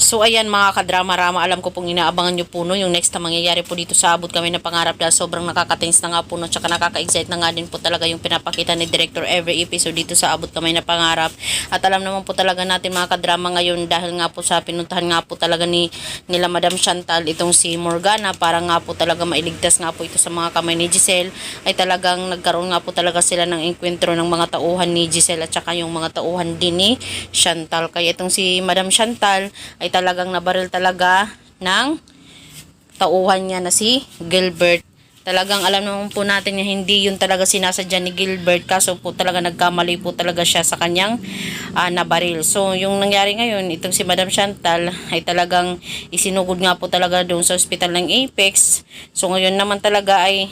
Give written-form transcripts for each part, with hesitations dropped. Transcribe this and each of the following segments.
So ayan mga kadrama-rama, alam ko pong inaabangan nyo po no, yung next na mangyayari po dito sa Abot Kami na Pangarap dahil sobrang nakaka-tense na nga po no, tsaka nakaka-excite na nga din po talaga yung pinapakita ni Director every episode dito sa Abot Kami na Pangarap. At alam naman po talaga natin mga kadrama ngayon dahil nga po sa pinuntahan nga po talaga nila Madam Chantal itong si Morgana para nga po talaga mailigtas nga po ito sa mga kamay ni Giselle, ay talagang nagkaroon nga po talaga sila ng enkwentro ng mga tauhan ni Giselle at saka yung mga tauhan din ni Chantal. Kaya itong si Madam Chantal ay talagang nabaril talaga ng tauhan niya na si Gilbert. Talagang alam naman po natin na hindi yun talaga sinasadya ni Gilbert, kaso po talaga nagkamali po talaga siya sa kanyang nabaril. So yung nangyari ngayon, itong si Madam Chantal ay talagang isinugod nga po talaga doon sa ospital ng Apex. So ngayon naman talaga ay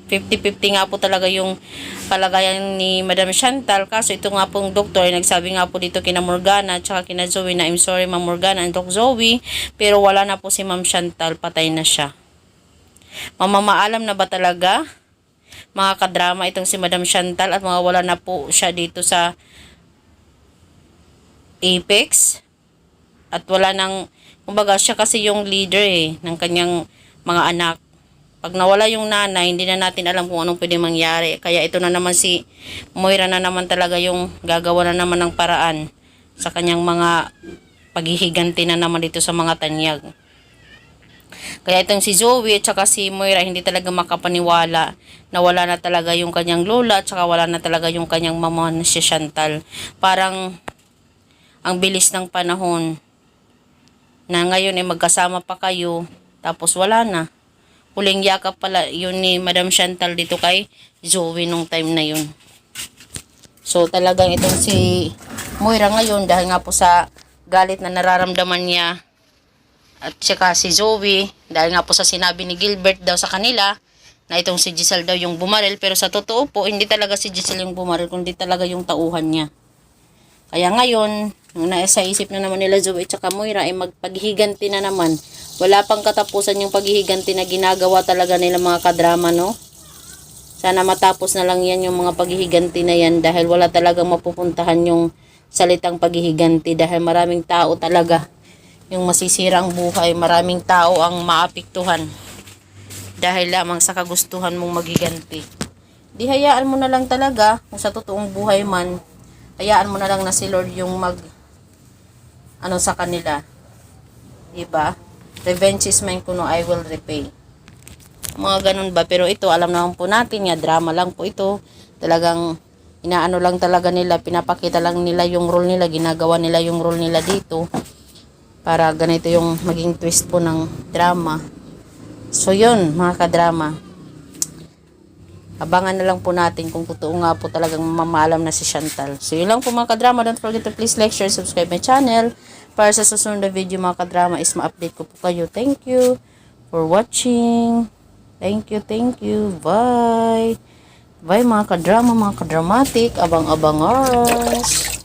50-50 nga po talaga yung kalagayan ni Madam Chantal, kaso ito nga pong doktor ay nagsabi nga po dito kina Morgana at saka kina Zoe na I'm sorry Ma'am Morgana and Doc Zoe, pero wala na po si Ma'am Chantal, patay na siya. Mamamaalam na ba talaga mga kadrama itong si Madam Chantal at mawawala na po siya dito sa Apex at wala nang, kumbaga siya kasi yung leader ng kanyang mga anak. Pag nawala yung nanay, hindi na natin alam kung anong pwede mangyari. Kaya ito na naman si Moira na naman talaga yung gagawa na naman ng paraan sa kanyang mga paghihiganti na naman dito sa mga tanyag. Kaya itong si Zoe at saka si Moira hindi talaga makapaniwala na wala na talaga yung kanyang lola at saka wala na talaga yung kanyang mama na si Chantal. Parang ang bilis ng panahon na ngayon ay magkasama pa kayo tapos wala na. Huling yakap pala yun ni Madam Chantal dito kay Zoe nung time na yun. So talagang itong si Moira ngayon dahil nga po sa galit na nararamdaman niya at saka si Zoe dahil nga po sa sinabi ni Gilbert daw sa kanila na itong si Giselle daw yung bumaril, pero sa totoo po hindi talaga si Giselle yung bumaril kundi talaga yung tauhan niya. Kaya ngayon nasa isip na naman nila Zoe at saka Moira ay magpaghiganti na naman. Wala pang katapusan yung paghihiganti na ginagawa talaga nila mga kadrama, no? Sana matapos na lang yan yung mga paghihiganti na yan dahil wala talagang mapupuntahan yung salitang paghihiganti dahil maraming tao talaga yung masisira ang buhay, maraming tao ang maapektuhan dahil lamang sa kagustuhan mong maghiganti. Di hayaan mo na lang talaga kung sa totoong buhay man, hayaan mo na lang na si Lord yung sa kanila. Diba? Revenge is mine kuno I will repay. Mga ganun ba? Pero ito, alam naman po natin, drama lang po ito. Talagang, inaano lang talaga nila, pinapakita lang nila yung role nila, ginagawa nila yung role nila dito. Para ganito yung maging twist po ng drama. So yun, mga kadrama. Abangan na lang po natin kung totoo nga po talagang mamaalam na si Chantal. So yun lang po mga kadrama. Don't forget to please like, share, subscribe my channel. Para sa susunod na video mga kadrama is ma-update ko po kayo. Thank you for watching. Thank you. Bye. Bye mga kadrama, mga kadramatic. Abang-abangers.